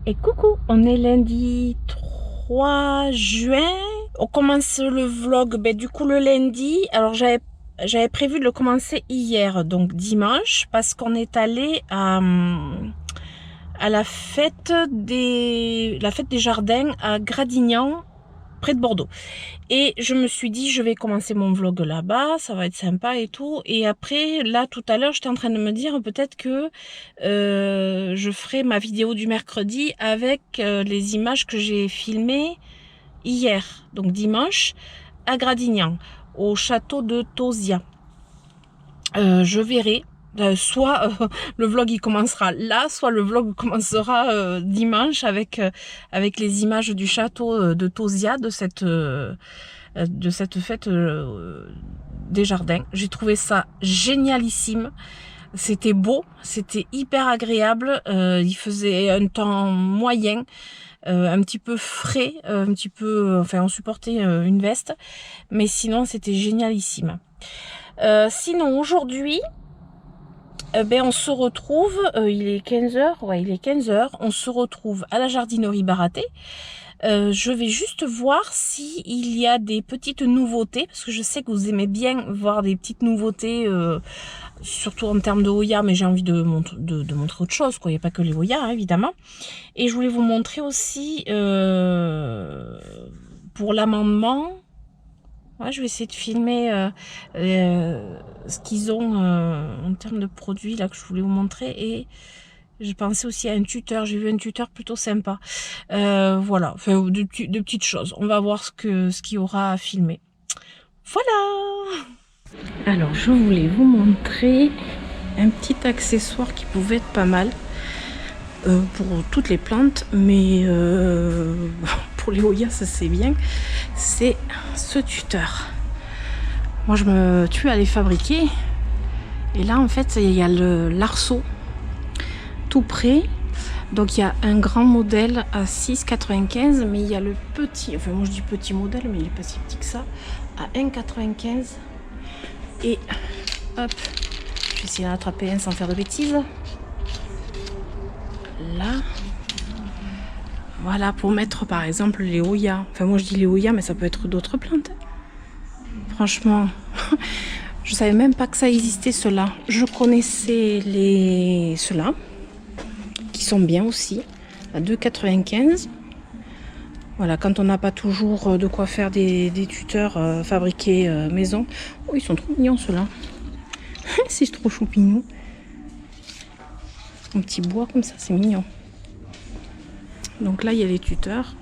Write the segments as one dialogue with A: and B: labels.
A: Et coucou, on est lundi 3 juin. On commence le vlog du coup le lundi. Alors j'avais prévu de le commencer hier, donc dimanche, parce qu'on est allé à la fête des jardins à Gradignan, près de Bordeaux. Et je me suis dit, je vais commencer mon vlog là-bas, ça va être sympa et tout. Et après, là, tout à l'heure, j'étais en train de me dire peut-être que je ferai ma vidéo du mercredi avec les images que j'ai filmées hier, donc dimanche, à Gradignan, au château de Tauziat. Je verrai. Soit le vlog il commencera là, soit le vlog commencera dimanche avec les images du château de Tauziat, de cette fête des jardins. J'ai trouvé ça génialissime. C'était beau, c'était hyper agréable. Il faisait un temps moyen, un petit peu frais, un petit peu, enfin on supportait une veste, mais sinon c'était génialissime. Sinon aujourd'hui, on se retrouve, il est 15h, ouais il est 15h, on se retrouve à la jardinerie Baraté. Je vais juste voir si il y a des petites nouveautés, parce que je sais que vous aimez bien voir des petites nouveautés, surtout en termes de Hoya, mais j'ai envie de montrer autre chose, quoi. Il n'y a pas que les Hoya, hein, évidemment. Et je voulais vous montrer aussi, pour l'amendement, ouais, je vais essayer de filmer ce qu'ils ont en termes de produits là que je voulais vous montrer. Et je pensais aussi à un tuteur, j'ai vu un tuteur plutôt sympa. Voilà, enfin de petites choses. On va voir ce qu'il y aura à filmer. Voilà. Alors je voulais vous montrer un petit accessoire qui pouvait être pas mal pour toutes les plantes, mais pour les Hoya ça c'est bien. C'est ce tuteur. Moi je me tue à les fabriquer. Et là en fait il y a l'arceau tout près. Donc il y a un grand modèle à 6,95, mais il y a le petit, enfin moi je dis petit modèle, mais il est pas si petit que ça, à 1,95. Et hop, je vais essayer d'en attraper un sans faire de bêtises. Là, voilà, pour mettre par exemple les Hoya. Enfin moi je dis les Hoya, mais ça peut être d'autres plantes. Franchement, je savais même pas que ça existait ceux-là. Je connaissais ceux-là, qui sont bien aussi, à 2,95. Voilà, quand on n'a pas toujours de quoi faire des tuteurs fabriqués maison. Oh, ils sont trop mignons ceux-là. C'est trop choupinou. Un petit bois comme ça, c'est mignon. Donc là, il y a les tuteurs.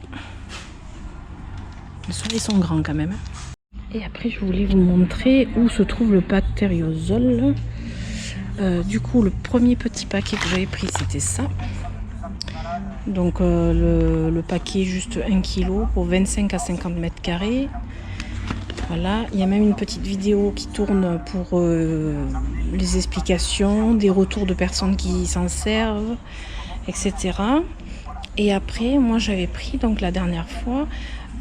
A: Ils sont grands quand même. Et après, je voulais vous montrer où se trouve le bactériosol. Du coup, le premier petit paquet que j'avais pris, c'était ça. Donc le paquet juste 1 kg pour 25 à 50 mètres carrés. Voilà, il y a même une petite vidéo qui tourne pour les explications, des retours de personnes qui s'en servent, etc. Et après, moi j'avais pris donc la dernière fois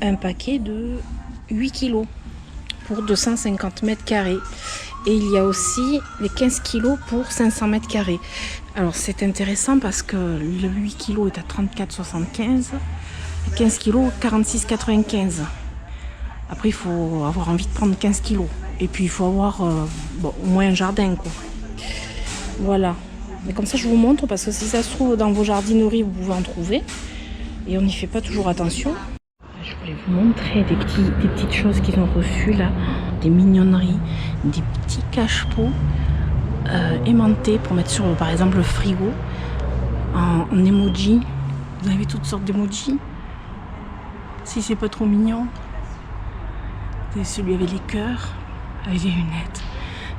A: un paquet de 8 kg pour 250 mètres carrés. Et il y a aussi les 15 kg pour 500 mètres carrés. Alors c'est intéressant parce que le 8 kg est à 34,75, 15 kg 46,95. Après il faut avoir envie de prendre 15 kg. Et puis il faut avoir au moins un jardin, quoi. Voilà. Mais comme ça je vous montre, parce que si ça se trouve dans vos jardineries vous pouvez en trouver. Et on n'y fait pas toujours attention. Je voulais vous montrer des petites choses qu'ils ont reçues là. Des mignonneries, des petits cache-pots aimantés pour mettre sur par exemple le frigo en emoji. Vous avez toutes sortes d'emojis. Si c'est pas trop mignon. Et celui avec les cœurs, avec les lunettes.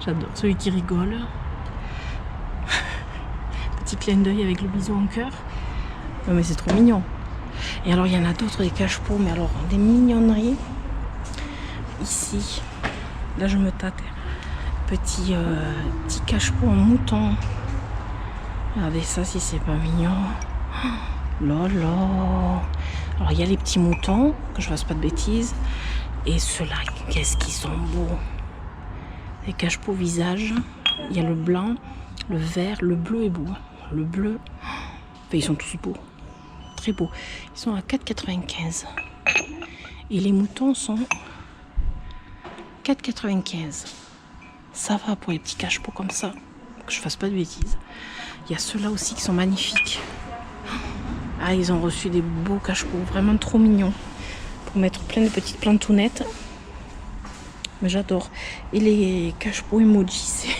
A: J'adore celui qui rigole. Petit clin d'œil avec le bison en cœur. Non mais c'est trop mignon. Et alors il y en a d'autres des cache-pots, mais alors des mignonneries. Ici, là je me tâte. Petit cache-pot en mouton. Regardez ça si c'est pas mignon. Oh là là. Alors il y a les petits moutons, que je fasse pas de bêtises. Et ceux-là, qu'est-ce qu'ils sont beaux. Les cache-pots visage. Il y a le blanc, le vert, le bleu est beau. Le bleu, enfin, ils sont tous beaux. très beaux. Ils sont à 4,95. Et les moutons sont 4,95. Ça va pour les petits cache-pots comme ça, que je fasse pas de bêtises. Il y a ceux-là aussi qui sont magnifiques. Ah, ils ont reçu des beaux cache-pots, vraiment trop mignons. Pour mettre plein de petites plantounettes. Mais j'adore. Et les cache-pots emoji,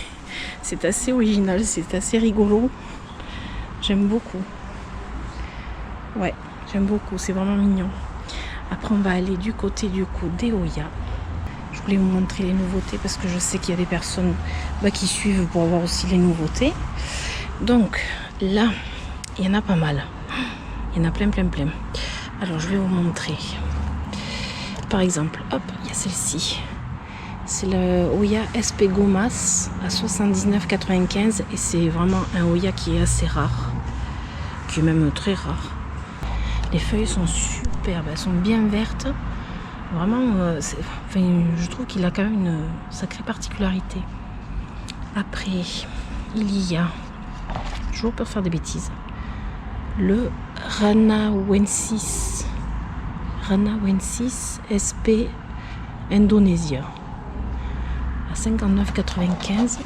A: c'est assez original, c'est assez rigolo. J'aime beaucoup. Ouais, j'aime beaucoup, c'est vraiment mignon. Après, on va aller du côté du coup des Oya. Je voulais vous montrer les nouveautés parce que je sais qu'il y a des personnes qui suivent pour voir aussi les nouveautés. Donc là, il y en a pas mal. Il y en a plein. Alors, je vais vous montrer. Par exemple, hop, il y a celle-ci. C'est le Oya SP Gomas à 79,95 et c'est vraiment un Oya qui est assez rare, qui est même très rare. Les feuilles sont superbes, elles sont bien vertes. Vraiment, je trouve qu'il a quand même une sacrée particularité. Après, il y a, toujours peur de faire des bêtises, le Ranawensis SP Indonesia à 59,95.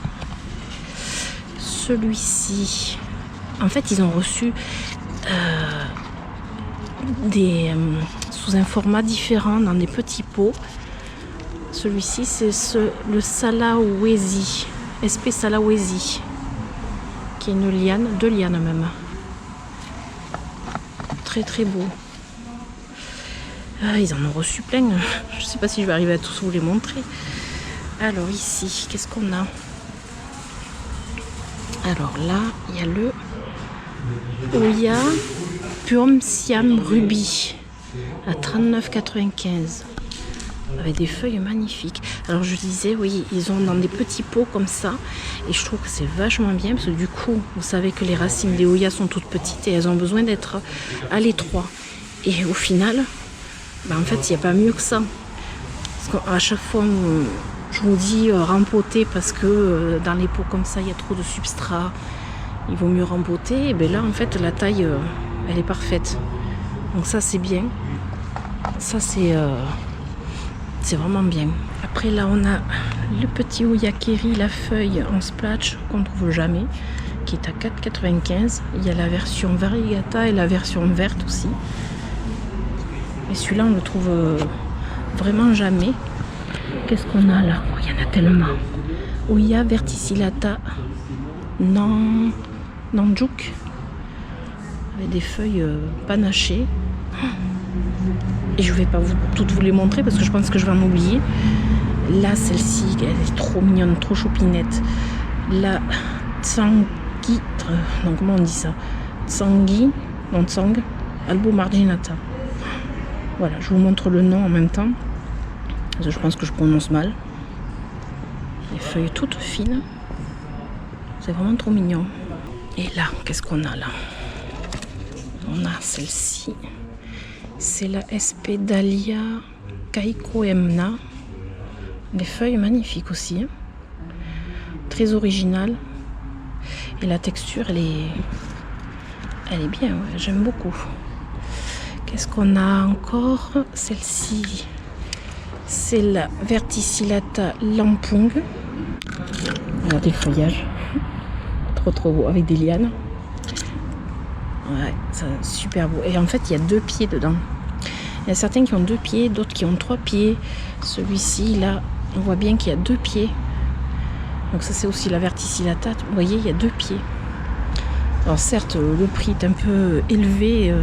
A: Celui-ci, en fait, ils ont reçu sous un format différent dans des petits pots. Celui-ci, c'est le Salawezi, SP Salawezi, qui est une liane, 2 lianes même. Très beau. Ah, ils en ont reçu plein. Je sais pas si je vais arriver à tous vous les montrer. Alors ici, qu'est-ce qu'on a? Alors là, il y a le Oya Puom Siam Ruby à 39,95 avec des feuilles magnifiques. Alors je disais, oui, ils ont dans des petits pots comme ça et je trouve que c'est vachement bien parce que du coup, vous savez que les racines des Oya sont toutes petites et elles ont besoin d'être à l'étroit. Et au final, en fait, il n'y a pas mieux que ça. Parce qu'à chaque fois, je vous dis rempoter parce que dans les pots comme ça, il y a trop de substrat. Il vaut mieux rempoter. Et bien là, en fait, la taille, elle est parfaite. Donc ça, c'est bien. Ça, c'est vraiment bien. Après, là, on a le petit Oya Keri, la feuille en splatch qu'on ne trouve jamais, qui est à 4,95. Il y a la version variegata et la version verte aussi. Et celui-là, on le trouve vraiment jamais. Qu'est-ce qu'on a là? Oh, il y en a tellement. Oya verticillata Nanjuk, avec des feuilles panachées. Et je ne vais pas toutes vous les montrer parce que je pense que je vais en oublier. Là, celle-ci, elle est trop mignonne, trop choupinette. La Tsangi, non, comment on dit ça? Tsang Albo Marginata. Voilà, je vous montre le nom en même temps. Je pense que je prononce mal. Les feuilles toutes fines. C'est vraiment trop mignon. Et là, qu'est-ce qu'on a là? On a celle-ci. C'est la SP Dahlia Kaiko Emna. Des feuilles magnifiques aussi. Très originales. Et la texture, elle est bien, ouais, j'aime beaucoup. Qu'est-ce qu'on a encore? Celle-ci, c'est la Verticillata Lampung. Regardez le feuillage. Trop beau, avec des lianes. Ouais, c'est super beau. Et en fait, il y a 2 pieds dedans. Il y a certains qui ont 2 pieds, d'autres qui ont 3 pieds. Celui-ci, là, on voit bien qu'il y a 2 pieds. Donc ça, c'est aussi la Verticillata. Vous voyez, il y a 2 pieds. Alors certes, le prix est un peu élevé,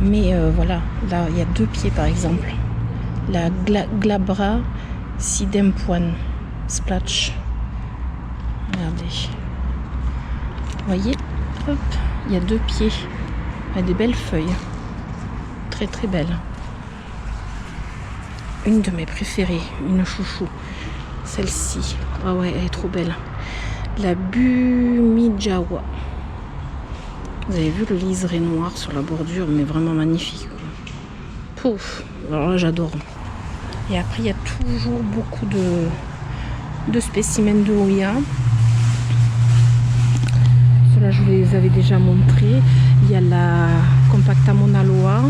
A: mais voilà, là, il y a 2 pieds, par exemple. La Glabra Sidempoine Splatch. Regardez. Vous voyez, hop, il y a 2 pieds. Il y a des belles feuilles. Très belles. Une de mes préférées, une chouchou. Celle-ci. Ah ouais, elle est trop belle. La Bumijawa. Vous avez vu le liseré noir sur la bordure, mais vraiment magnifique. Pouf. Alors là, j'adore. Et après, il y a toujours beaucoup de spécimens de Oya. Voilà, je vous les avais déjà montrés. Il y a la Compacta Mona Loa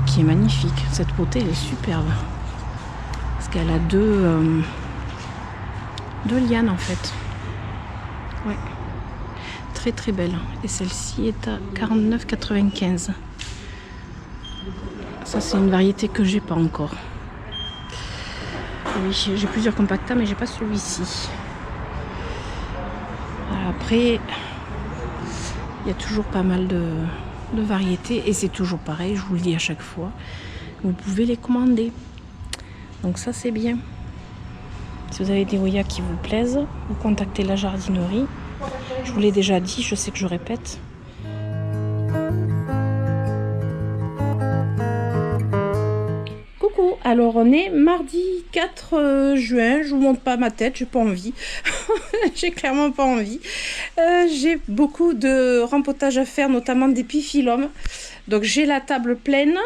A: qui est magnifique. Cette potée, elle est superbe. Parce qu'elle a deux lianes en fait. Ouais. Très très belle. Et celle-ci est à 49,95. Ça, c'est une variété que j'ai pas encore. Oui, j'ai plusieurs compactas, mais j'ai pas celui-ci. Après, il y a toujours pas mal de variétés et c'est toujours pareil, je vous le dis à chaque fois. Vous pouvez les commander. Donc ça, c'est bien. Si vous avez des Hoya qui vous plaisent, vous contactez la jardinerie. Je vous l'ai déjà dit, je sais que je répète. Coucou, alors on est mardi 4 juin, je vous montre pas ma tête, j'ai pas envie. J'ai clairement pas envie. J'ai beaucoup de rempotage à faire, notamment d'épiphyllum. Donc j'ai la table pleine.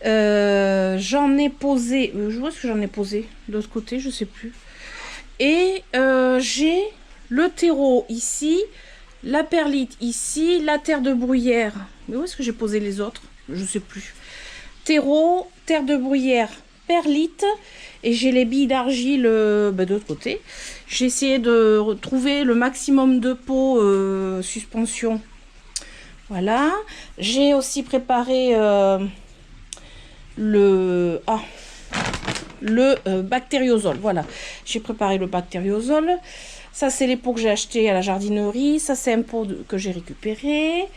A: J'en ai posé, je vois ce que j'en ai posé de l'autre côté, je sais plus. Et j'ai le terreau ici, la perlite ici, la terre de bruyère. Mais où est-ce que j'ai posé les autres? Je sais plus. Terreau, terre de bruyère, perlite, et j'ai les billes d'argile de l'autre côté. J'ai essayé de retrouver le maximum de pots suspension. Voilà. J'ai aussi préparé le bactériosol. Voilà. J'ai préparé le bactériosol. Ça, c'est les pots que j'ai achetés à la jardinerie. Ça, c'est un pot que j'ai récupéré.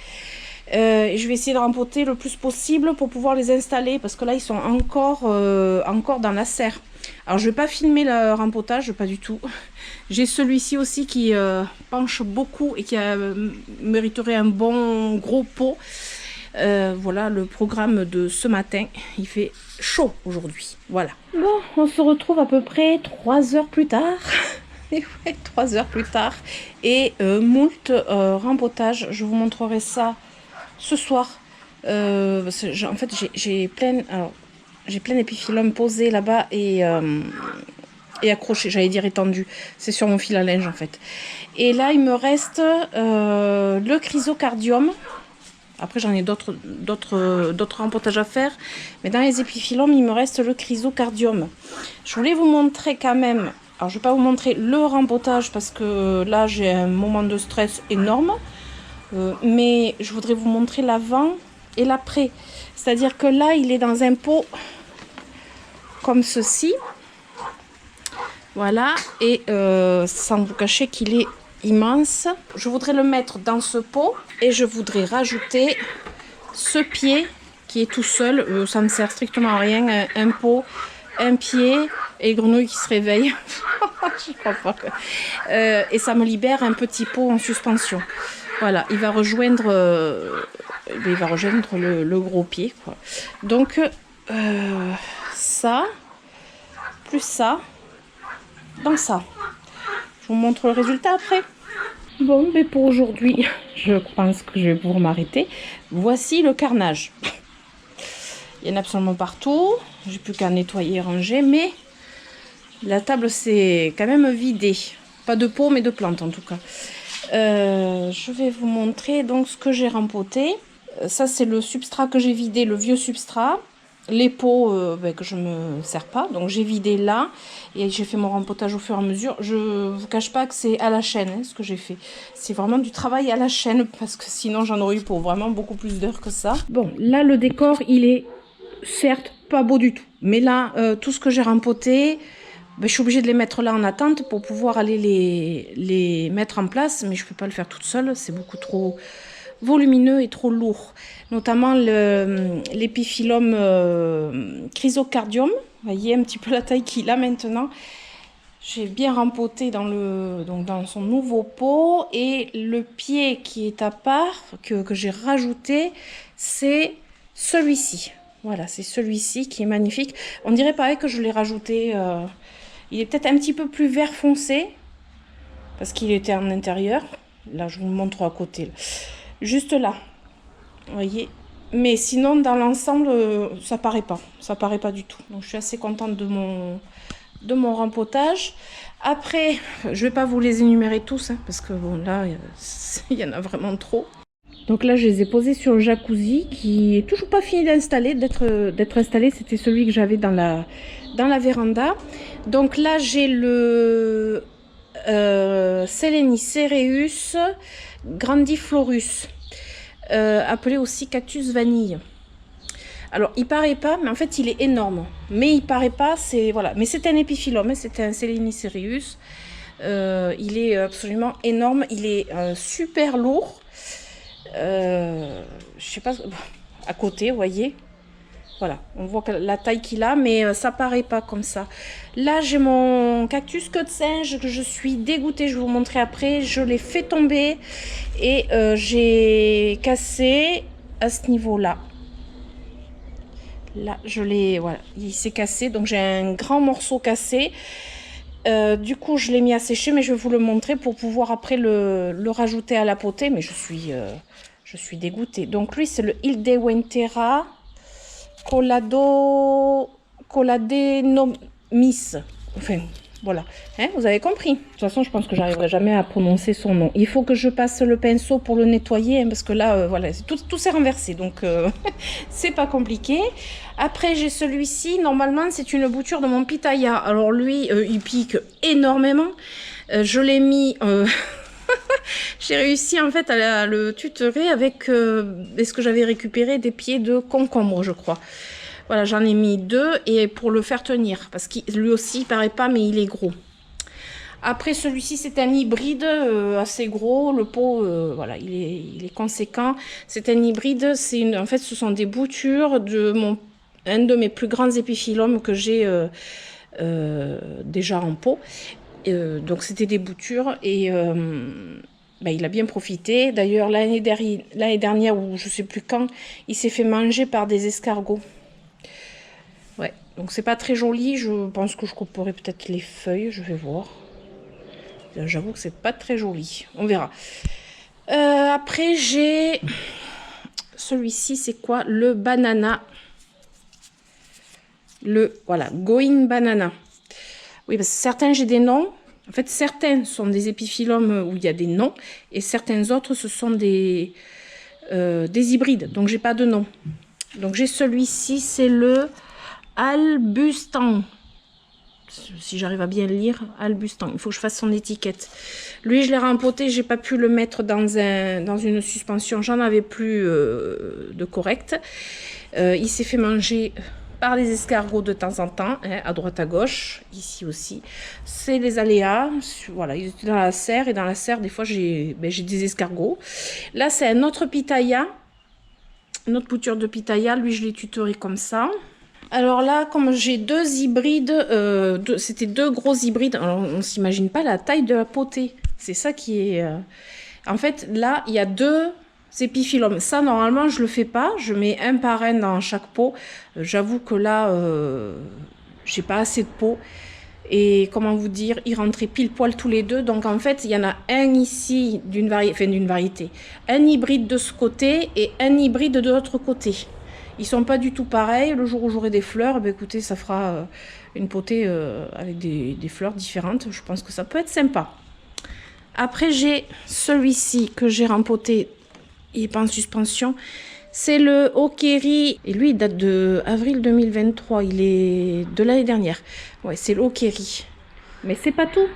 A: Et je vais essayer de rempoter le plus possible pour pouvoir les installer parce que là ils sont encore dans la serre. Alors je vais pas filmer le rempotage, pas du tout. J'ai celui-ci aussi qui penche beaucoup et qui mériterait un bon gros pot. Voilà le programme de ce matin. Il fait chaud aujourd'hui. Voilà. Bon, on se retrouve à peu près 3 heures plus tard. Et ouais, 3 heures plus tard. Et moult rempotage. Je vous montrerai ça ce soir. En fait, j'ai plein d'épiphyllum posés là-bas et accrochés. J'allais dire étendu. C'est sur mon fil à linge en fait. Et là, il me reste le chrysocardium. Après, j'en ai d'autres rempotages à faire. Mais dans les épiphyllum, il me reste le chrysocardium. Je voulais vous montrer quand même. Alors, je ne vais pas vous montrer le rempotage parce que là, j'ai un moment de stress énorme. Mais je voudrais vous montrer l'avant et l'après. C'est-à-dire que là, il est dans un pot comme ceci. Voilà. Et sans vous cacher qu'il est immense. Je voudrais le mettre dans ce pot et je voudrais rajouter ce pied qui est tout seul. Ça me sert strictement à rien. Un pot, un pied et grenouille qui se réveille. Je crois pas que... et ça me libère un petit pot en suspension. Voilà, il va rejoindre le gros pied, quoi. Donc, ça, plus ça, dans ça. Je vous montre le résultat après. Bon, mais pour aujourd'hui, je pense que je vais pouvoir m'arrêter. Voici le carnage. Il y en a absolument partout. J'ai plus qu'à nettoyer et ranger, mais la table s'est quand même vidée. Pas de pot, mais de plantes en tout cas. Je vais vous montrer donc ce que j'ai rempoté. Ça, c'est le substrat que j'ai vidé, le vieux substrat. Les pots que je me sers pas, donc j'ai vidé là et j'ai fait mon rempotage au fur et à mesure. Je vous cache pas que c'est à la chaîne hein, ce que j'ai fait. C'est vraiment du travail à la chaîne parce que sinon j'en aurais eu pour vraiment beaucoup plus d'heures que ça. Bon, là le décor il est certes pas beau du tout, mais là tout ce que j'ai rempoté, je suis obligée de les mettre là en attente pour pouvoir aller les mettre en place, mais je peux pas le faire toute seule, c'est beaucoup trop volumineux et trop lourd, notamment l'épiphyllum chrysocardium. Vous voyez un petit peu la taille qu'il a maintenant. J'ai bien rempoté dans son nouveau pot, et le pied qui est à part que j'ai rajouté, c'est celui-ci. Voilà, c'est celui-ci qui est magnifique. On dirait pareil que je l'ai rajouté. Il est peut-être un petit peu plus vert foncé parce qu'il était en intérieur. Là, je vous le montre à côté. Là. Juste là, vous voyez, mais sinon dans l'ensemble ça paraît pas du tout. Donc je suis assez contente de de mon rempotage. Après, je vais pas vous les énumérer tous, hein, parce que bon là, il y en a vraiment trop. Donc là, je les ai posés sur le jacuzzi qui est toujours pas fini d'installer, d'être installé. C'était celui que j'avais dans la véranda. Donc là, j'ai le Seleni cereus grandiflorus, appelé aussi cactus vanille. Alors, il paraît pas, mais en fait, il est énorme. Mais il paraît pas, c'est voilà. Mais c'est un épiphyllum, hein, c'est un Seleni cereus. Il est absolument énorme. Il est super lourd. Je sais pas, à côté, vous voyez. Voilà, on voit la taille qu'il a, mais ça paraît pas comme ça. Là, j'ai mon cactus queue de singe que je suis dégoûtée. Je vais vous montrer après. Je l'ai fait tomber et j'ai cassé à ce niveau-là. Là, je l'ai, voilà, il s'est cassé, donc j'ai un grand morceau cassé. Du coup, je l'ai mis à sécher, mais je vais vous le montrer pour pouvoir après le rajouter à la potée. Mais je suis dégoûtée. Donc lui, c'est le Hildewentera coladenomis. Enfin, voilà. Hein, vous avez compris. De toute façon, je pense que j'arriverai jamais à prononcer son nom. Il faut que je passe le pinceau pour le nettoyer, hein, parce que là, voilà, tout s'est renversé. Donc, c'est pas compliqué. Après, j'ai celui-ci. Normalement, c'est une bouture de mon pitaya. Alors lui, il pique énormément. Je l'ai mis... J'ai réussi en fait à le tutorer avec ce que j'avais récupéré des pieds de concombre, je crois. Voilà, j'en ai mis 2 et pour le faire tenir, parce qu'il lui aussi il paraît pas, mais il est gros. Après celui-ci c'est un hybride assez gros, le pot voilà il est conséquent. C'est un hybride, en fait ce sont des boutures de un de mes plus grands épiphyllums que j'ai déjà en pot. Donc c'était des boutures et il a bien profité. D'ailleurs l'année dernière ou je sais plus quand, il s'est fait manger par des escargots. Ouais, donc c'est pas très joli. Je pense que je couperai peut-être les feuilles, je vais voir. J'avoue que c'est pas très joli. On verra. Après j'ai celui-ci, c'est quoi? Le banana. Voilà, Going Banana. Oui, parce que certains, j'ai des noms. En fait, certains sont des épiphyllums où il y a des noms. Et certains autres, ce sont des hybrides. Donc, j'ai pas de nom. Donc, j'ai celui-ci, c'est le Albustan. Si j'arrive à bien lire, Albustan. Il faut que je fasse son étiquette. Lui, je l'ai rempoté. J'ai pas pu le mettre dans une suspension. J'en avais plus de correct. Il s'est fait manger... par les escargots de temps en temps, hein, à droite à gauche, ici aussi. C'est les aléas, voilà, ils étaient dans la serre, et dans la serre, des fois, j'ai des escargots. Là, c'est un autre pitaya, une autre bouture de pitaya, lui, je l'ai tutoré comme ça. Alors là, comme j'ai 2 hybrides, c'était 2 gros hybrides, alors on ne s'imagine pas la taille de la potée, c'est ça qui est... En fait, là, il y a 2... épiphyllum. Ça, normalement, je le fais pas. Je mets un par un dans chaque pot. J'avoue que là, j'ai pas assez de pots. Et comment vous dire, ils rentraient pile poil tous les 2. Donc, en fait, il y en a un ici d'une variété. Un hybride de ce côté et un hybride de l'autre côté. Ils sont pas du tout pareils. Le jour où j'aurai des fleurs, ben, écoutez, ça fera une potée avec des fleurs différentes. Je pense que ça peut être sympa. Après, j'ai celui-ci que j'ai rempoté. Il n'est pas en suspension. C'est le Okeri. Et lui, il date de avril 2023. Il est de l'année dernière. Ouais, c'est le Okeri. Mais c'est pas tout.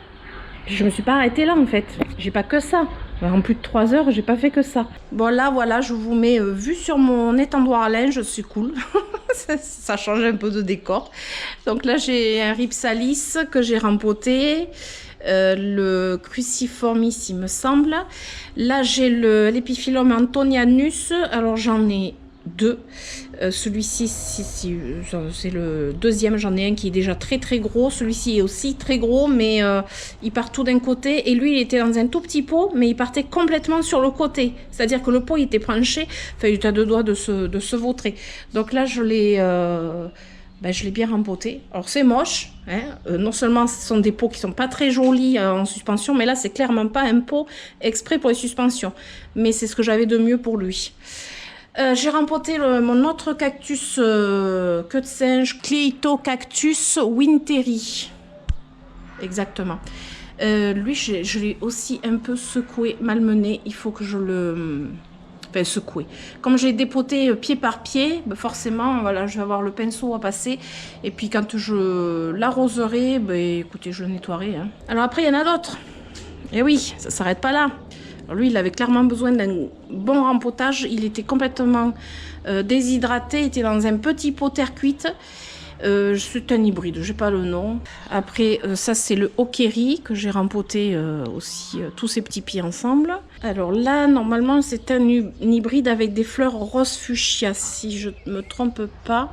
A: Je me suis pas arrêtée là, en fait. J'ai pas que ça. En plus de 3 heures, j'ai pas fait que ça. Bon, là, voilà, je vous mets vue sur mon étendoir à linge. C'est cool. Ça change un peu de décor. Donc là, j'ai un Rhipsalis que j'ai rempoté. Le cruciformis, il me semble. Là, j'ai l'épiphyllum antonianus. Alors, j'en ai 2. Celui-ci, c'est le deuxième. J'en ai un qui est déjà très très gros. Celui-ci est aussi très gros, mais il part tout d'un côté. Et lui, il était dans un tout petit pot, mais il partait complètement sur le côté. C'est-à-dire que le pot, il était penché. Enfin, il était à 2 doigts de se vautrer. Donc là, je l'ai bien rempoté. Alors c'est moche, hein. Non seulement ce sont des pots qui sont pas très jolis en suspension, mais là c'est clairement pas un pot exprès pour les suspensions. Mais c'est ce que j'avais de mieux pour lui. J'ai rempoté mon autre cactus queue de singe, Cleitocactus winteri. exactement. Lui, je l'ai aussi un peu secoué, malmené. Il faut que je le... Enfin, secoué. Comme j'ai dépoté pied par pied, ben forcément, voilà, je vais avoir le pinceau à passer. Et puis quand je l'arroserai, ben, écoutez, je le nettoierai. Hein. Alors après, il y en a d'autres. Et oui, ça s'arrête pas là. Alors lui, il avait clairement besoin d'un bon rempotage. Il était complètement déshydraté. Il était dans un petit pot terre cuite. C'est un hybride, j'ai pas le nom. Après, ça c'est le Okeri que j'ai rempoté aussi, tous ces petits pieds ensemble. Alors là, normalement, c'est un hybride avec des fleurs rose fuchsia, si je me trompe pas.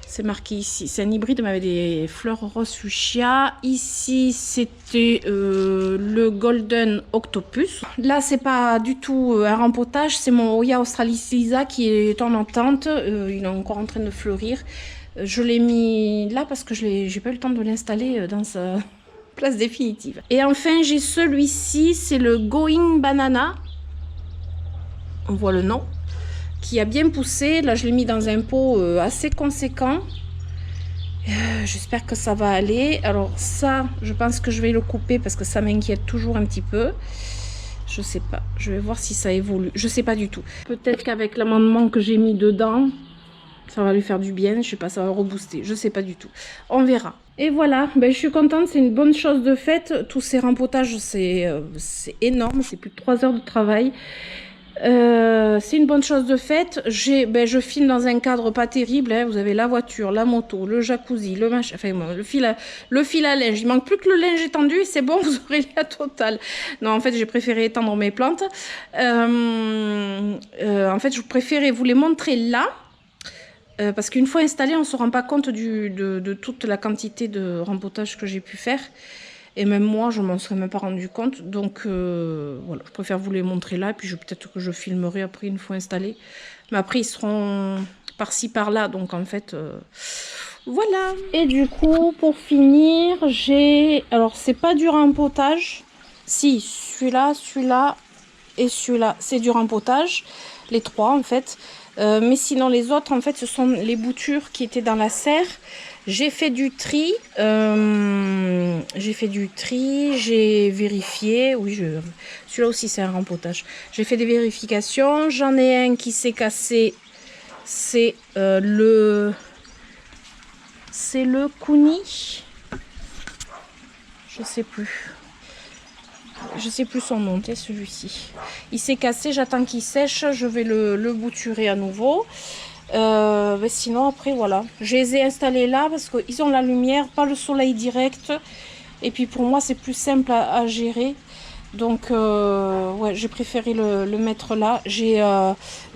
A: C'est marqué ici. C'est un hybride mais avec des fleurs rose fuchsia. Ici, c'était le Golden Octopus. Là, c'est pas du tout un rempotage. C'est mon Oya Australicisa qui est en attente. Il est encore en train de fleurir. Je l'ai mis là parce que j'ai pas eu le temps de l'installer dans sa place définitive. Et enfin, j'ai celui-ci. C'est le Going Banana. On voit le nom. Qui a bien poussé. Là, je l'ai mis dans un pot assez conséquent. J'espère que ça va aller. Alors ça, je pense que je vais le couper parce que ça m'inquiète toujours un petit peu. Je sais pas. Je vais voir si ça évolue. Je sais pas du tout. Peut-être qu'avec l'amendement que j'ai mis dedans, ça va lui faire du bien. Je sais pas, ça va rebooster. Je sais pas du tout. On verra. Et voilà, ben, je suis contente. C'est une bonne chose de fait. Tous ces rempotages, c'est énorme. C'est plus de 3 heures de travail. C'est une bonne chose de fait. Je filme dans un cadre pas terrible. Hein. Vous avez la voiture, la moto, le jacuzzi, le machin, enfin le fil à linge. Il manque plus que le linge étendu et c'est bon, vous aurez la totale. Non, en fait, j'ai préféré étendre mes plantes. En fait, je préférais vous les montrer là. Parce qu'une fois installé, on ne se rend pas compte de toute la quantité de rempotage que j'ai pu faire. Et même moi, je ne m'en serais même pas rendu compte. Donc, voilà, je préfère vous les montrer là. Et puis, peut-être que je filmerai après une fois installé. Mais après, ils seront par-ci, par-là. Donc, en fait, voilà. Et du coup, pour finir, j'ai... Alors, c'est pas du rempotage. Si, celui-là et celui-là, c'est du rempotage. Les trois, en fait. Mais sinon, les autres, en fait, ce sont les boutures qui étaient dans la serre. J'ai fait du tri, j'ai vérifié, oui, celui-là aussi c'est un rempotage. J'ai fait des vérifications, j'en ai un qui s'est cassé, c'est le Kuni, je sais plus son nom, c'est celui-ci. Il s'est cassé, j'attends qu'il sèche, je vais le bouturer à nouveau. Mais sinon après voilà, je les ai installés là parce qu'ils ont la lumière, pas le soleil direct, et puis pour moi c'est plus simple à gérer, donc ouais, j'ai préféré le mettre là. J'ai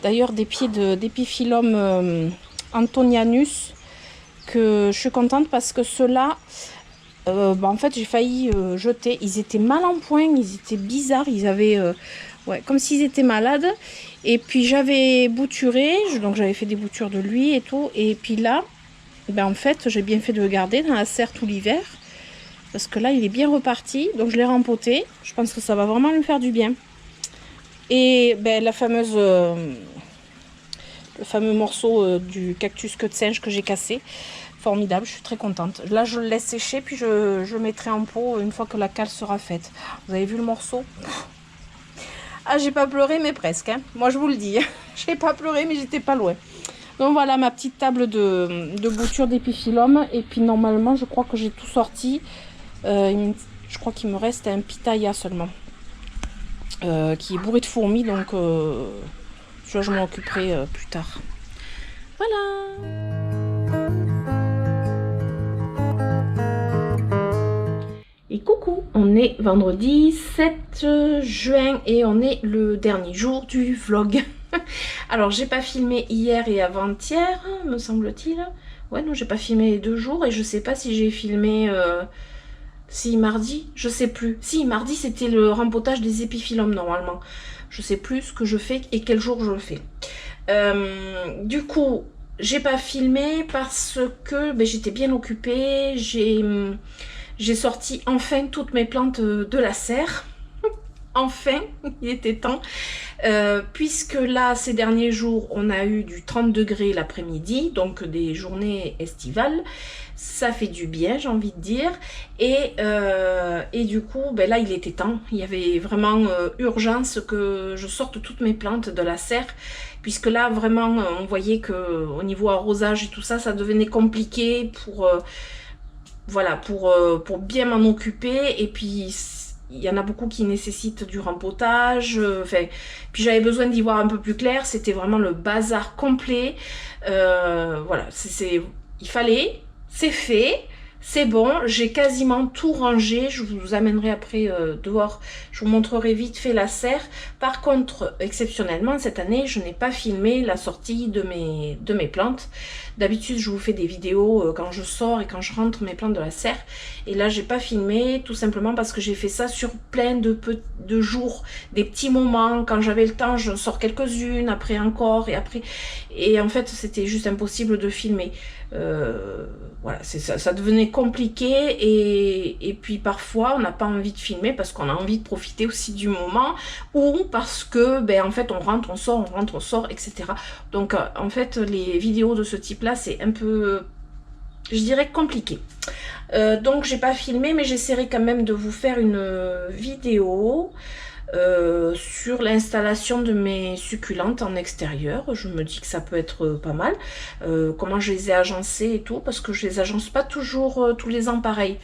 A: d'ailleurs des pieds d'Epiphyllum Antonianus que je suis contente parce que ceux-là en fait j'ai failli jeter. Ils étaient mal en point, ils étaient bizarres, ils avaient ouais, comme s'ils étaient malades. Et puis j'avais bouturé, donc j'avais fait des boutures de lui et tout. Et puis là, ben en fait, j'ai bien fait de le garder dans la serre tout l'hiver. Parce que là, il est bien reparti. Donc je l'ai rempoté. Je pense que ça va vraiment lui faire du bien. Et ben, le fameux morceau du cactus queue de singe que j'ai cassé. Formidable, je suis très contente. Là, je le laisse sécher, puis je le mettrai en pot une fois que la cale sera faite. Vous avez vu le morceau ? Ah, j'ai pas pleuré, mais presque. Hein. Moi, je vous le dis. J'ai pas pleuré, mais j'étais pas loin. Donc, voilà ma petite table de bouture d'Epiphyllum. Et puis, normalement, je crois que j'ai tout sorti. Je crois qu'il me reste un pitaya seulement. Qui est bourré de fourmis. Donc, je m'en occuperai plus tard. Voilà. Et coucou, on est vendredi 7 juin et on est le dernier jour du vlog. Alors j'ai pas filmé hier et avant-hier, me semble-t-il. Ouais, non, j'ai pas filmé les 2 jours et je sais pas si j'ai filmé... Si mardi, je sais plus. Si mardi c'était le rempotage des Epiphyllum normalement. Je sais plus ce que je fais et quel jour je le fais. Du coup, j'ai pas filmé parce que ben, j'étais bien occupée. J'ai sorti enfin toutes mes plantes de la serre. Enfin, il était temps, puisque là, ces derniers jours, on a eu du 30 degrés l'après-midi, donc des journées estivales. Ça fait du bien, j'ai envie de dire. Et du coup, ben là, il était temps. Il y avait vraiment urgence que je sorte toutes mes plantes de la serre, puisque là, vraiment, on voyait que au niveau arrosage et tout ça, ça devenait compliqué pour... voilà, pour bien m'en occuper. Et puis il y en a beaucoup qui nécessitent du rempotage. Enfin, puis j'avais besoin d'y voir un peu plus clair. C'était vraiment le bazar complet. Voilà, il fallait, c'est fait. C'est bon, j'ai quasiment tout rangé. Je vous amènerai après dehors. Je vous montrerai vite fait la serre. Par contre, exceptionnellement, cette année, je n'ai pas filmé la sortie de mes plantes. D'habitude, je vous fais des vidéos quand je sors et quand je rentre mes plantes de la serre. Et là, j'ai pas filmé, tout simplement parce que j'ai fait ça sur plein de jours, des petits moments. Quand j'avais le temps, je sors quelques-unes, après encore, et après... Et en fait, c'était juste impossible de filmer. Voilà, ça devenait compliqué et puis parfois on n'a pas envie de filmer parce qu'on a envie de profiter aussi du moment ou parce que ben en fait on rentre, on sort, on rentre, on sort, etc. Donc en fait les vidéos de ce type là c'est un peu, je dirais, compliqué. Donc j'ai pas filmé mais j'essaierai quand même de vous faire une vidéo sur l'installation de mes succulentes en extérieur. Je me dis que ça peut être pas mal. Comment je les ai agencées et tout, parce que je les agence pas toujours tous les ans pareil.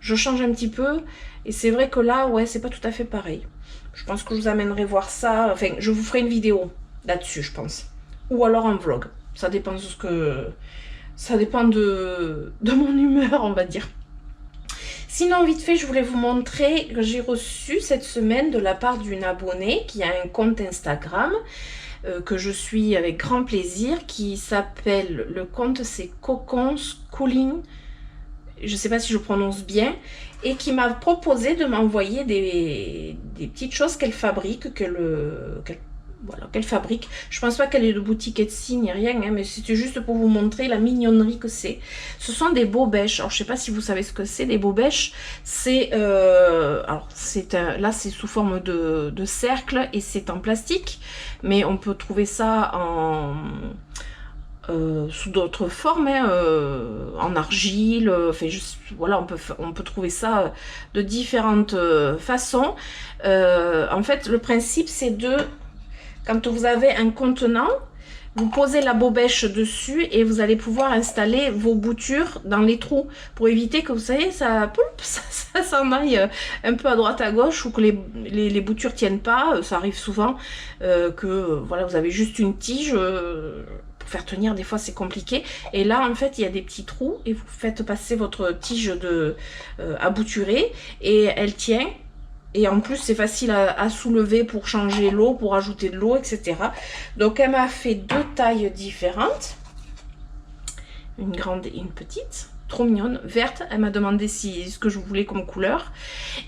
A: Je change un petit peu et c'est vrai que là, ouais, c'est pas tout à fait pareil. Je pense que je vous amènerai voir ça. Enfin, je vous ferai une vidéo là-dessus, je pense. Ou alors un vlog. Ça dépend de ce que... Ça dépend de mon humeur, on va dire. Sinon, vite fait, je voulais vous montrer que j'ai reçu cette semaine de la part d'une abonnée qui a un compte Instagram que je suis avec grand plaisir, qui s'appelle, le compte c'est Cocon Schooling, je ne sais pas si je prononce bien, et qui m'a proposé de m'envoyer des petites choses qu'elle fabrique, qu'elle fabrique. Je pense pas qu'elle ait de boutique Etsy ni rien, hein, mais c'était juste pour vous montrer la mignonnerie que c'est. Ce sont des bobèches. Alors je sais pas si vous savez ce que c'est, des bobèches. C'est alors là c'est sous forme de cercle et c'est en plastique, mais on peut trouver ça en sous d'autres formes, hein, en argile, enfin voilà, on peut trouver ça de différentes façons. En fait, le principe c'est quand vous avez un contenant, vous posez la bobèche dessus et vous allez pouvoir installer vos boutures dans les trous pour éviter que, vous savez, ça s'en aille un peu à droite à gauche ou que les boutures tiennent pas. Ça arrive souvent que voilà, vous avez juste une tige pour faire tenir. Des fois c'est compliqué et là en fait il y a des petits trous et vous faites passer votre tige à bouturer et elle tient. Et en plus, c'est facile à soulever pour changer l'eau, pour ajouter de l'eau, etc. Donc, elle m'a fait deux tailles différentes. Une grande et une petite. Trop mignonne, verte. Elle m'a demandé ce que je voulais comme couleur.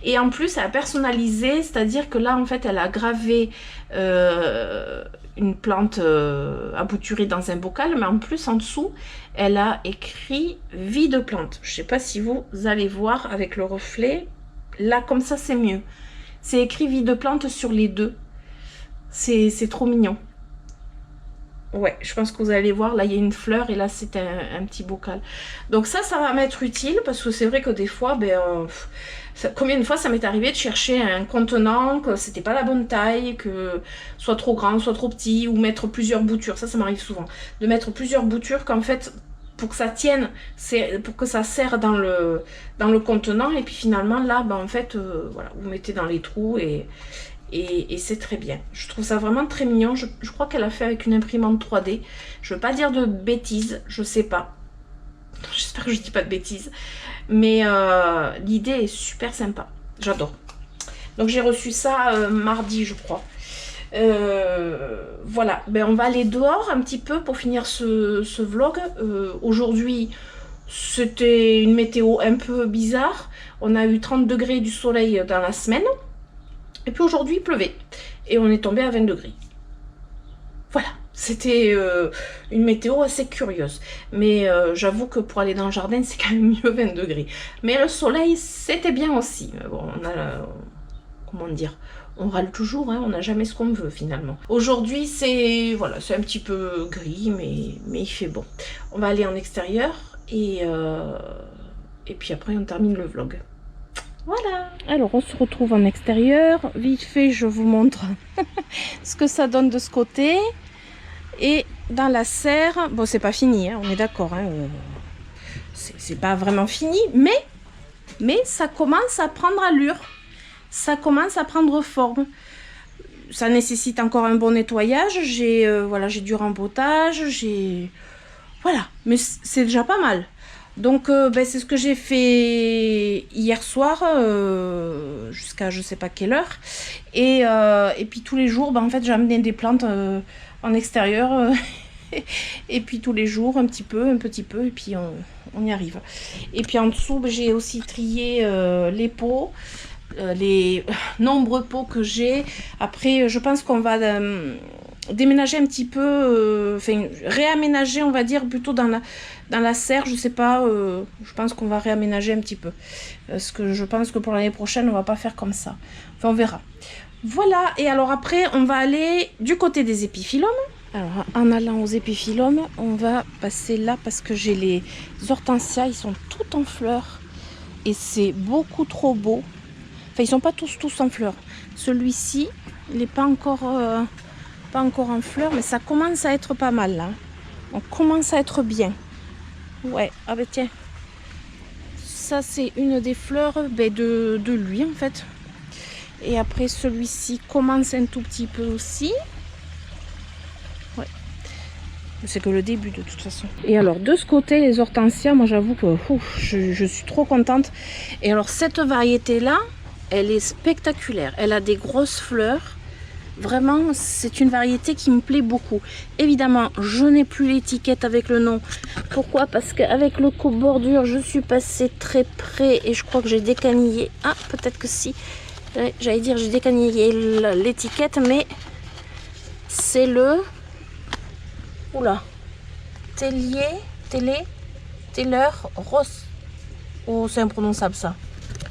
A: Et en plus, elle a personnalisé, c'est-à-dire que là, en fait, elle a gravé une plante à bouturer dans un bocal. Mais en plus, en dessous, elle a écrit « Vie de plante ». Je ne sais pas si vous allez voir avec le reflet. Là, comme ça, c'est mieux. C'est écrit vie de plante sur les deux. C'est trop mignon. Ouais, je pense que vous allez voir. Là, il y a une fleur et là, c'est un petit bocal. Donc ça va m'être utile parce que c'est vrai que des fois, combien de fois ça m'est arrivé de chercher un contenant, que c'était pas la bonne taille, que soit trop grand, soit trop petit, ou mettre plusieurs boutures. Ça m'arrive souvent. De mettre plusieurs boutures qu'en fait... pour que ça tienne, pour que ça serre dans le contenant et puis finalement là en fait voilà, vous mettez dans les trous et c'est très bien. Je trouve ça vraiment très mignon. Je crois qu'elle a fait avec une imprimante 3D. Je veux pas dire de bêtises, je sais pas, j'espère que je dis pas de bêtises, mais l'idée est super sympa, j'adore. Donc j'ai reçu ça mardi je crois. Voilà, on va aller dehors un petit peu pour finir ce vlog. Aujourd'hui c'était une météo un peu bizarre, on a eu 30 degrés du soleil dans la semaine et puis aujourd'hui il pleuvait et on est tombé à 20 degrés. Voilà, c'était une météo assez curieuse, mais j'avoue que pour aller dans le jardin c'est quand même mieux 20 degrés, mais le soleil c'était bien aussi. Bon, comment dire, on râle toujours, hein, on n'a jamais ce qu'on veut finalement. Aujourd'hui c'est voilà, c'est un petit peu gris, mais il fait bon. On va aller en extérieur et puis après on termine le vlog. Voilà. Alors on se retrouve en extérieur. Vite fait, je vous montre ce que ça donne de ce côté. Et dans la serre, bon c'est pas fini, hein, on est d'accord. Hein, c'est pas vraiment fini, mais ça commence à prendre allure. Ça commence à prendre forme. Ça nécessite encore un bon nettoyage. Voilà, j'ai du rempotage. Voilà, mais c'est déjà pas mal. Donc c'est ce que j'ai fait hier soir jusqu'à je sais pas quelle heure et puis tous les jours en fait j'ai amené des plantes en extérieur et puis tous les jours un petit peu et puis on y arrive. Et puis en dessous j'ai aussi trié les pots, les nombreux pots que j'ai. Après je pense qu'on va déménager un petit peu, réaménager on va dire plutôt dans la serre, je sais pas, je pense qu'on va réaménager un petit peu. Parce que je pense que pour l'année prochaine on va pas faire comme ça. Enfin on verra. Voilà, et alors après on va aller du côté des épiphyllums. Alors en allant aux épiphyllums, on va passer là parce que j'ai les hortensias, ils sont tous en fleurs. Et c'est beaucoup trop beau. Enfin ils sont pas tous en fleurs. Celui-ci, il n'est pas encore en fleurs, mais ça commence à être pas mal là. On commence à être bien. Ouais, ah bah tiens. Ça c'est une des fleurs de lui en fait. Et après celui-ci commence un tout petit peu aussi. Ouais. C'est que le début de toute façon. Et alors de ce côté les hortensias, moi j'avoue que je suis trop contente. Et alors cette variété là, elle est spectaculaire. Elle a des grosses fleurs. Vraiment, c'est une variété qui me plaît beaucoup. Évidemment, je n'ai plus l'étiquette avec le nom. Pourquoi? Parce qu'avec le coupe bordure, je suis passée très près et je crois que j'ai décanillé. Ah, peut-être que si. J'allais dire, j'ai décanillé l'étiquette, mais c'est le... Oula. Taylor Ross. Oh, c'est imprononçable ça.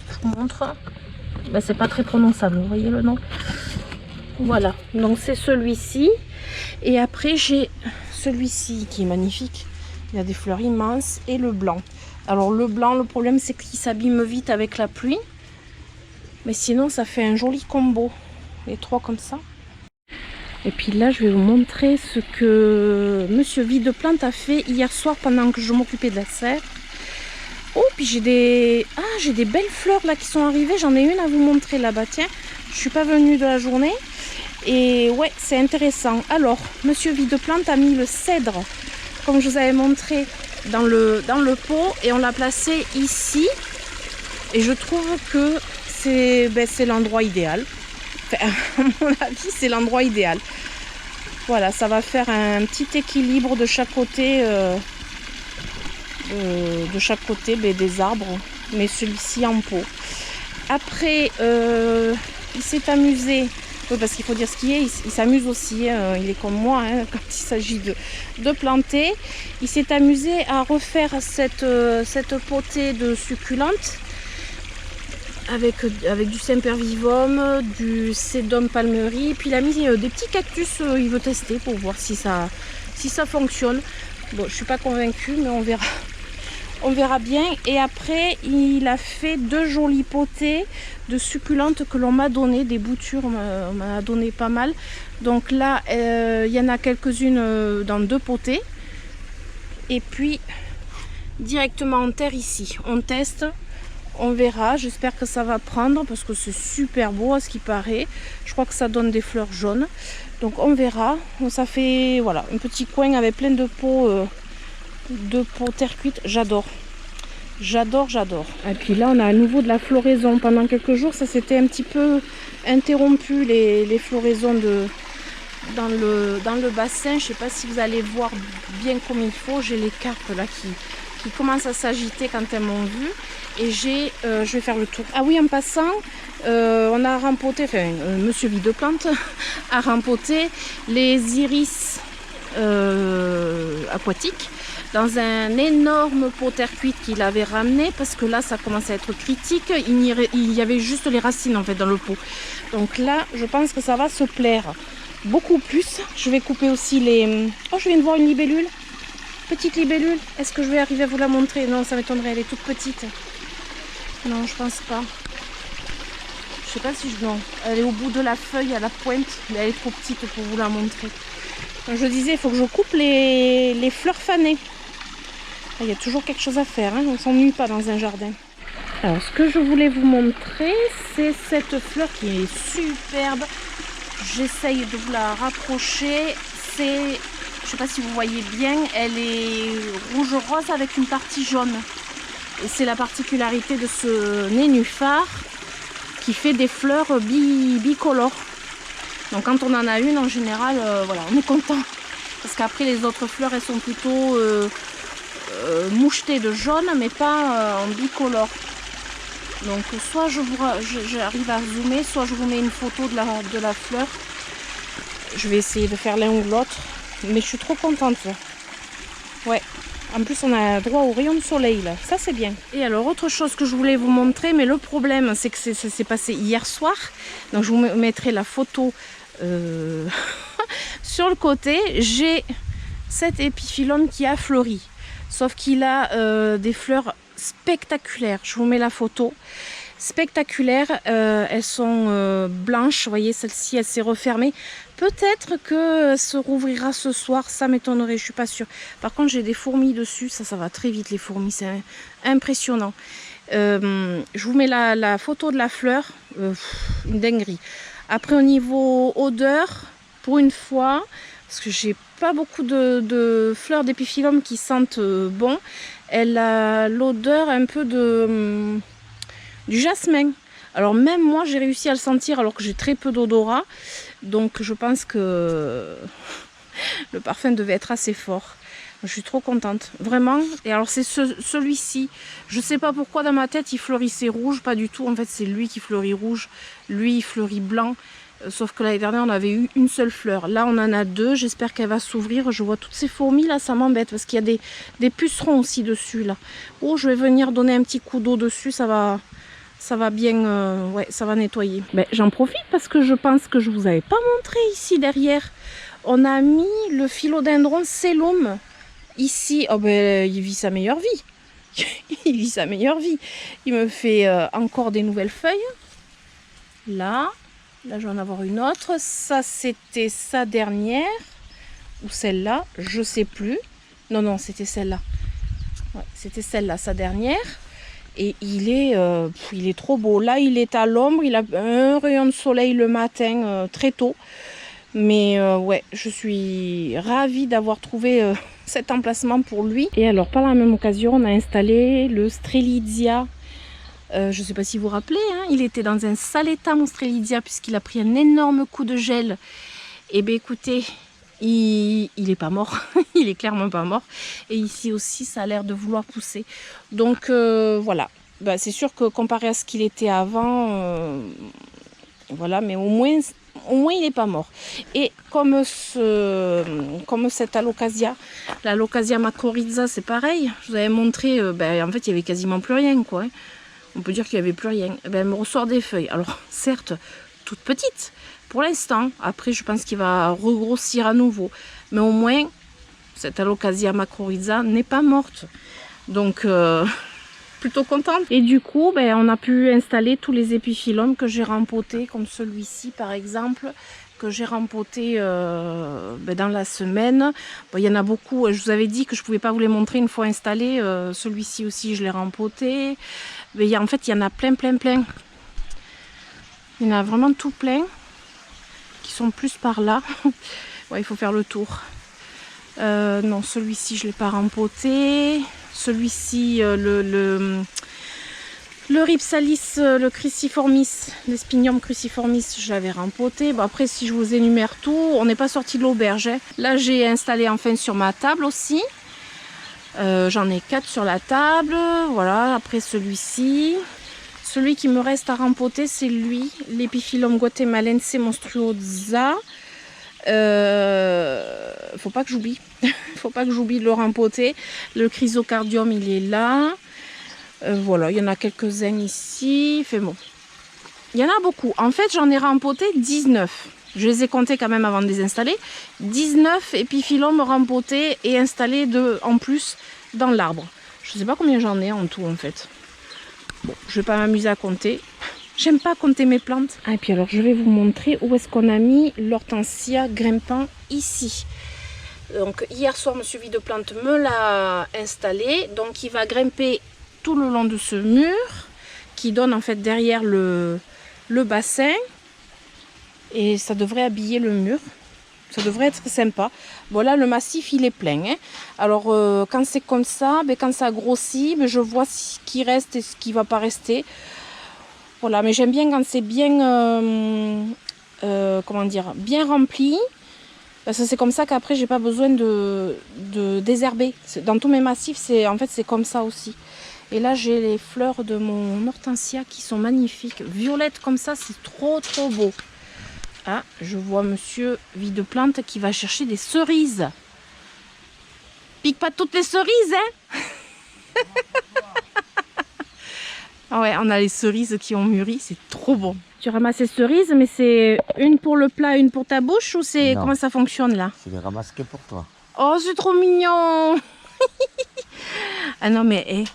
A: Je vous montre. Ben, c'est pas très prononçable, vous voyez le nom? Voilà, donc c'est celui-ci. Et après j'ai celui-ci qui est magnifique. Il a des fleurs immenses. Et le blanc. Alors le blanc, le problème c'est qu'il s'abîme vite avec la pluie. Mais sinon ça fait un joli combo. Les trois comme ça. Et puis là je vais vous montrer ce que Monsieur Videplante a fait hier soir pendant que je m'occupais de la serre. Oh, puis j'ai des belles fleurs là qui sont arrivées. J'en ai une à vous montrer là-bas. Tiens, je suis pas venue de la journée. Et ouais, c'est intéressant. Alors, Monsieur Videplante a mis le cèdre, comme je vous avais montré, dans le pot. Et on l'a placé ici. Et je trouve que c'est l'endroit idéal. Enfin, à mon avis, c'est l'endroit idéal. Voilà, ça va faire un petit équilibre de chaque côté. Des arbres. Mais celui-ci en pot. Après, il s'est amusé... Oui, parce qu'il faut dire ce qu'il est, il s'amuse aussi, hein, il est comme moi hein, quand il s'agit de planter. Il s'est amusé à refaire cette potée de succulentes avec du sempervivum, du sedum palmeri, puis il a mis des petits cactus, il veut tester pour voir si ça fonctionne. Bon, je suis pas convaincue, mais on verra. On verra bien. Et après, il a fait 2 jolies potées de succulentes que l'on m'a donné, des boutures, on m'a donné pas mal. Donc là, il y en a quelques-unes dans 2 potées. Et puis, directement en terre ici. On teste, on verra. J'espère que ça va prendre parce que c'est super beau à ce qui paraît. Je crois que ça donne des fleurs jaunes. Donc on verra. Ça fait voilà, un petit coin avec plein de pots. Terre cuite, j'adore. Et puis là on a à nouveau de la floraison. Pendant quelques jours ça s'était un petit peu interrompu les floraisons dans le bassin. Je sais pas si vous allez voir bien comme il faut. J'ai les carpes là qui commencent à s'agiter quand elles m'ont vu. Et je vais faire le tour. Ah oui, en passant, on a rempoté, enfin Monsieur Videplante a rempoté les iris aquatiques. dans un énorme pot terre cuite qu'il avait ramené parce que là ça commence à être critique. Il y avait juste les racines en fait dans le pot. Donc là je pense que ça va se plaire beaucoup plus. Je vais couper aussi les... Oh, je viens de voir une libellule. Petite libellule. Est-ce que je vais arriver à vous la montrer? Non, ça m'étonnerait, elle est toute petite. Non, je pense pas. Je sais pas si je... Non, elle est au bout de la feuille, à la pointe, mais elle est trop petite pour vous la montrer. Comme je disais, il faut que je coupe les fleurs fanées. Il y a toujours quelque chose à faire, hein. On ne s'ennuie pas dans un jardin. Alors, ce que je voulais vous montrer, c'est cette fleur qui est superbe. J'essaye de vous la rapprocher. C'est, je ne sais pas si vous voyez bien, elle est rouge-rose avec une partie jaune. Et c'est la particularité de ce nénuphar qui fait des fleurs bicolores. Donc quand on en a une, en général, voilà, on est content. Parce qu'après les autres fleurs, elles sont plutôt mouchetées de jaune, mais pas en bicolore. Donc soit j'arrive à zoomer, soit je vous mets une photo de la fleur. Je vais essayer de faire l'un ou l'autre. Mais je suis trop contente. Ouais. En plus, on a droit au rayon de soleil, là. Ça, c'est bien. Et alors, autre chose que je voulais vous montrer, mais le problème, c'est que ça s'est passé hier soir. Donc, je vous mettrai la photo sur le côté. J'ai cet épiphyllum qui a fleuri. Sauf qu'il a des fleurs spectaculaires. Je vous mets la photo. Spectaculaires. Elles sont blanches. Vous voyez, celle-ci, elle s'est refermée. Peut-être que se rouvrira ce soir, ça m'étonnerait, je suis pas sûre. Par contre, j'ai des fourmis dessus, ça va très vite les fourmis, c'est impressionnant. Je vous mets la photo de la fleur, une dinguerie. Après, au niveau odeur, pour une fois, parce que j'ai pas beaucoup de fleurs d'épiphyllum qui sentent bon, elle a l'odeur un peu du jasmin. Alors même moi, j'ai réussi à le sentir alors que j'ai très peu d'odorat. Donc je pense que le parfum devait être assez fort. Je suis trop contente, vraiment. Et alors c'est celui-ci. Je ne sais pas pourquoi dans ma tête il fleurissait rouge, pas du tout. En fait c'est lui qui fleurit rouge, lui il fleurit blanc. Sauf que l'année dernière on avait eu une seule fleur. Là on en a deux, j'espère qu'elle va s'ouvrir. Je vois toutes ces fourmis là, ça m'embête parce qu'il y a des pucerons aussi dessus là. Oh, je vais venir donner un petit coup d'eau dessus, ça va bien, ouais, ça va nettoyer. Ben, j'en profite parce que je pense que je vous avais pas montré ici derrière. On a mis le philodendron Sellum ici. Oh ben, il vit sa meilleure vie. Il vit sa meilleure vie. Il me fait encore des nouvelles feuilles. Là je vais en avoir une autre. Ça, c'était sa dernière. Ou celle-là, je sais plus. Non, c'était celle-là. Ouais, c'était celle-là, sa dernière. Et il est trop beau. Là, il est à l'ombre. Il a un rayon de soleil le matin, très tôt. Mais ouais, je suis ravie d'avoir trouvé cet emplacement pour lui. Et alors, par la même occasion, on a installé le Strelitzia. Je ne sais pas si vous vous rappelez, hein, il était dans un sale état, mon Strelitzia, puisqu'il a pris un énorme coup de gel. Et bien, écoutez, il n'est pas mort. Il est clairement pas mort. Et ici aussi, ça a l'air de vouloir pousser. Donc, voilà. Ben, c'est sûr que comparé à ce qu'il était avant, voilà, mais au moins il n'est pas mort. Et comme cette alocasia, l'alocasia macrorrhiza, c'est pareil. Je vous avais montré, en fait, il n'y avait quasiment plus rien, quoi. Hein. On peut dire qu'il n'y avait plus rien. Ben, elle me ressort des feuilles. Alors, certes, toutes petites pour l'instant. Après, je pense qu'il va regrossir à nouveau. Mais au moins, cette alocasia macrorrhiza n'est pas morte. Donc, plutôt contente. Et du coup, on a pu installer tous les épiphyllums que j'ai rempotés, comme celui-ci par exemple, que j'ai rempoté dans la semaine. Il y en a beaucoup. Je vous avais dit que je ne pouvais pas vous les montrer une fois installés. Celui-ci aussi, je l'ai rempoté. Mais en fait, il y en a plein. Il y en a vraiment tout plein qui sont plus par là. Ouais, il faut faire le tour. Non, celui-ci, je ne l'ai pas rempoté. Celui-ci, le Rhipsalis, le cruciformis, l'Espinium cruciformis, je l'avais rempoté. Bon, après, si je vous énumère tout, on n'est pas sorti de l'auberge. Hein. Là, j'ai installé enfin sur ma table aussi. J'en ai 4 sur la table. Voilà, après celui-ci. Celui qui me reste à rempoter, c'est lui, l'Epiphyllum guatemalense monstruosa. Faut pas que j'oublie. Il faut pas que j'oublie de le rempoter. Le chrysocardium, il est là. Voilà, il y en a quelques-uns ici. Fait bon. Il y en a beaucoup. En fait, j'en ai rempoté 19. Je les ai comptés quand même avant de les installer. 19 épiphyllums rempotés et installés en plus dans l'arbre. Je ne sais pas combien j'en ai en tout en fait. Bon, je ne vais pas m'amuser à compter. J'aime pas compter mes plantes. Ah, et puis alors, je vais vous montrer où est-ce qu'on a mis l'hortensia grimpant ici. Donc, hier soir, monsieur Videplante me l'a installé. Donc, il va grimper tout le long de ce mur qui donne en fait derrière le bassin. Et ça devrait habiller le mur. Ça devrait être sympa. Voilà, le massif, il est plein. Hein. Alors, quand c'est comme ça, quand ça grossit, je vois ce qui reste et ce qui ne va pas rester. Voilà, mais j'aime bien quand c'est bien, comment dire, bien rempli. Parce que c'est comme ça qu'après, j'ai pas besoin de désherber. Dans tous mes massifs, en fait, c'est comme ça aussi. Et là, j'ai les fleurs de mon hortensia qui sont magnifiques. Violettes comme ça, c'est trop, trop beau. Ah, je vois monsieur Videplante qui va chercher des cerises. Pique pas toutes les cerises, hein. Ah ouais, on a les cerises qui ont mûri, c'est trop bon. Tu ramasses les cerises, mais c'est une pour le plat, une pour ta bouche ou c'est comment ça fonctionne là?
B: Je les ramasse que pour toi.
A: Oh, c'est trop mignon. Ah non mais hey,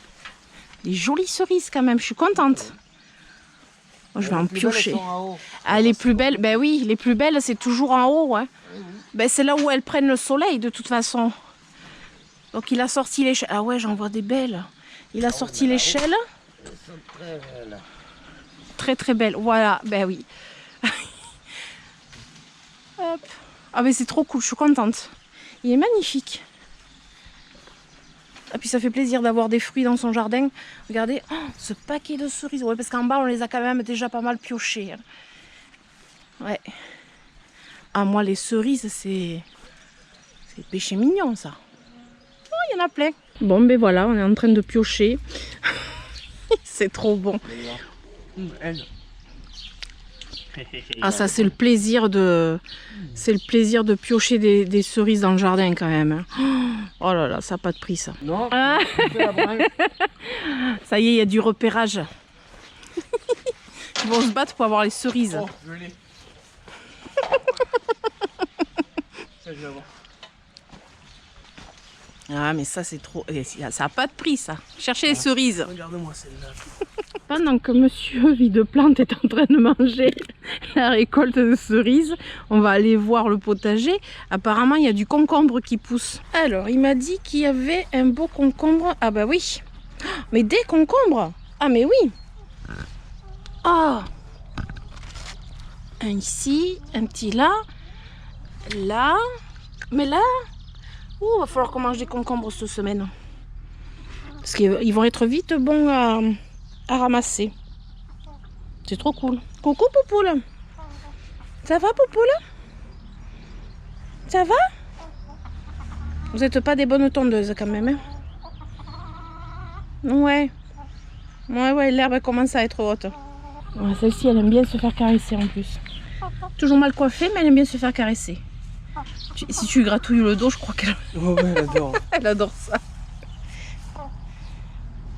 A: des jolies cerises quand même, je suis contente. Oh, je vais en piocher. Ah, les plus belles, ben oui, les plus belles c'est toujours en haut. Hein. Ben, c'est là où elles prennent le soleil de toute façon. Donc il a sorti l'échelle. Ah ouais, j'en vois des belles. Il a sorti l'échelle.
B: Elles sont très belles.
A: Très très belles. Voilà, ben oui. Hop. Ah mais c'est trop cool, je suis contente. Il est magnifique. Et puis ça fait plaisir d'avoir des fruits dans son jardin. Regardez, oh, ce paquet de cerises. Ouais, parce qu'en bas on les a quand même déjà pas mal piochées. Ouais. Ah moi les cerises c'est péché mignon ça. Oh, il y en a plein. Bon ben voilà, on est en train de piocher. C'est trop bon. Ah ça c'est le plaisir de piocher des cerises dans le jardin quand même. Oh là là, ça n'a pas de prix ça.
B: Non,
A: ah. Ça y est, il y a du repérage. Ils vont se battre pour avoir les cerises.
B: Oh, je l'ai. Ça, je vais avoir.
A: Ah mais ça c'est trop... Ça n'a pas de prix ça. Cherchez les cerises.
B: Regarde-moi celle-là.
A: Pendant que monsieur Videplante est en train de manger la récolte de cerises, on va aller voir le potager. Apparemment, il y a du concombre qui pousse. Alors, il m'a dit qu'il y avait un beau concombre. Ah bah oui. Mais des concombres. Ah mais oui. Ah. Un ici, un petit là. Là. Mais là, il va falloir qu'on mange des concombres cette semaine. Parce qu'ils vont être vite bons à ramasser. C'est trop cool. Coucou Poupoule. Ça va Poupoule? Ça va? Vous n'êtes pas des bonnes tondeuses quand même. Hein? Ouais. Ouais, l'herbe commence à être haute. Ouais, celle-ci, elle aime bien se faire caresser en plus. Toujours mal coiffée, mais elle aime bien se faire caresser. Si tu gratouilles le dos, je crois qu'elle...
B: Oh ouais, elle adore.
A: Elle adore ça.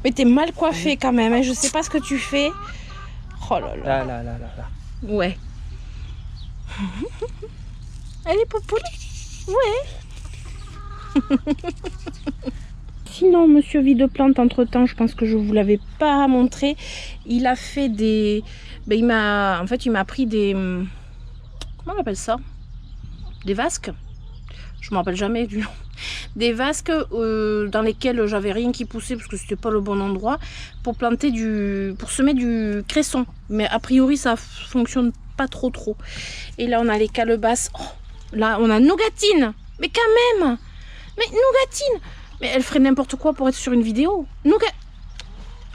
A: Mais t'es mal coiffée quand même, hein. Je sais pas ce que tu fais. Oh là là.
B: Là.
A: Ouais. Elle est Poupoule? Ouais. Sinon, monsieur Videplante, entre temps, je pense que je vous l'avais pas montré. Il a fait des... Ben, il m'a pris des... Comment on appelle ça? Des vasques. Je me rappelle jamais du nom. Des vasques dans lesquels j'avais rien qui poussait parce que c'était pas le bon endroit pour semer du cresson. Mais a priori ça fonctionne pas trop. Et là on a les calebasses. Oh, là on a Nougatine. Mais quand même. Mais Nougatine. Mais elle ferait n'importe quoi pour être sur une vidéo.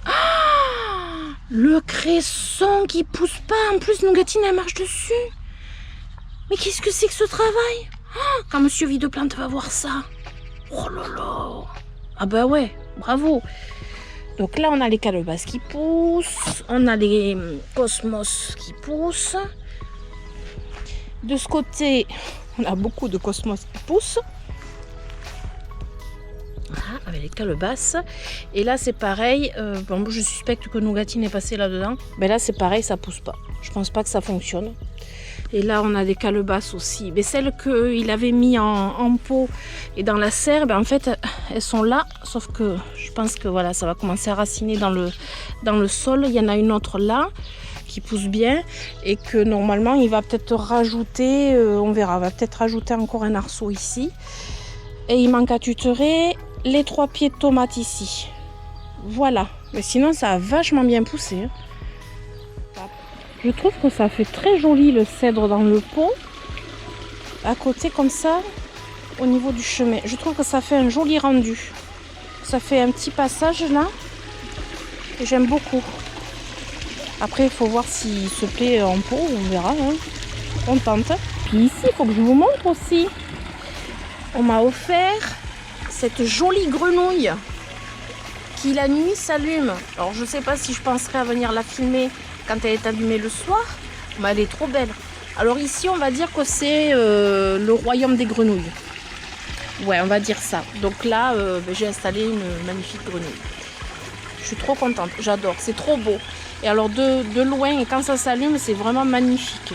A: Ah, le cresson qui pousse pas. En plus Nougatine elle marche dessus. Mais qu'est-ce que c'est que ce travail? Quand monsieur Videplante va voir ça. Oh là là. Ah bah ouais, bravo. Donc là on a les calebasses qui poussent. On a les cosmos qui poussent. De ce côté, on a beaucoup de cosmos qui poussent. Voilà, avec les calebasses. Et là c'est pareil, bon, je suspecte que Nougatine est passé là-dedans. Mais là c'est pareil, ça pousse pas. Je pense pas que ça fonctionne. Et là on a des calebasses aussi. Mais celles qu'il avait mis en pot et dans la serre, ben, en fait elles sont là. Sauf que je pense que voilà, ça va commencer à raciner dans le sol. Il y en a une autre là qui pousse bien. Et que normalement il va peut-être rajouter, on verra, va peut-être rajouter encore un arceau ici. Et il manque à tutorer les 3 pieds de tomates ici. Voilà. Mais sinon, ça a vachement bien poussé. Je trouve que ça fait très joli le cèdre dans le pot. À côté, comme ça, au niveau du chemin. Je trouve que ça fait un joli rendu. Ça fait un petit passage là. Et j'aime beaucoup. Après, il faut voir s'il se plaît en pot. On verra. Hein. On tente. Puis ici, il faut que je vous montre aussi. On m'a offert cette jolie grenouille qui la nuit s'allume. Alors je sais pas si je penserai à venir la filmer quand elle est allumée le soir, mais elle est trop belle. Alors ici on va dire que c'est le royaume des grenouilles. Ouais, on va dire ça. Donc là j'ai installé une magnifique grenouille. Je suis trop contente, j'adore, c'est trop beau. Et alors de loin, et quand ça s'allume, c'est vraiment magnifique.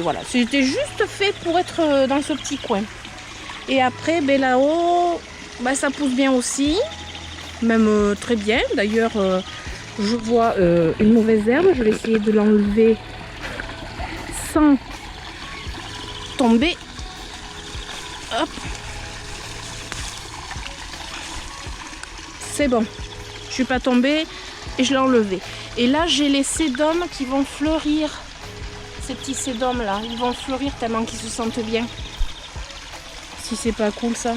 A: Voilà, c'était juste fait pour être dans ce petit coin. Et après, ben là-haut, ben ça pousse bien aussi, même très bien. D'ailleurs, je vois une mauvaise herbe, je vais essayer de l'enlever sans tomber. Hop. C'est bon, je suis pas tombée et je l'ai enlevé. Et là, j'ai les sédums qui vont fleurir. Ces petits sédums là, ils vont fleurir tellement qu'ils se sentent bien. Si c'est pas cool ça.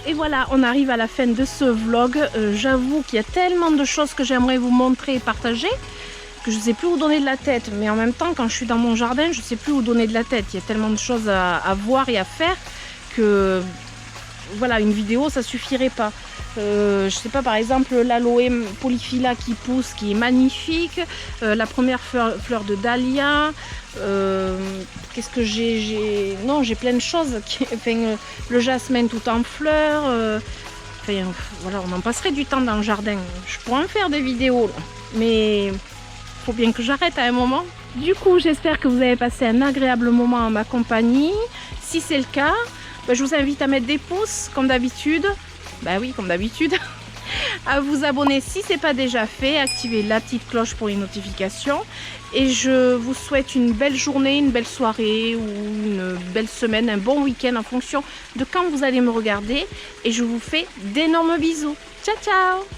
A: Et voilà, on arrive à la fin de ce vlog. J'avoue qu'il y a tellement de choses que j'aimerais vous montrer et partager que je ne sais plus où donner de la tête. Mais en même temps, quand je suis dans mon jardin, je ne sais plus où donner de la tête. Il y a tellement de choses à voir et à faire que voilà, une vidéo ça suffirait pas. Je sais pas, par exemple l'aloe polyphylla qui pousse, qui est magnifique, la première fleur de dahlia, qu'est-ce que non, j'ai plein de choses enfin, le jasmin tout en fleurs, enfin, voilà, on en passerait du temps dans le jardin. Je pourrais en faire des vidéos là, mais faut bien que j'arrête à un moment. Du coup, j'espère que vous avez passé un agréable moment en ma compagnie. Si c'est le cas, je vous invite à mettre des pouces comme d'habitude. Bah oui, comme d'habitude. À vous abonner si ce n'est pas déjà fait. Activez la petite cloche pour les notifications. Et je vous souhaite une belle journée, une belle soirée ou une belle semaine, un bon week-end en fonction de quand vous allez me regarder. Et je vous fais d'énormes bisous. Ciao, ciao!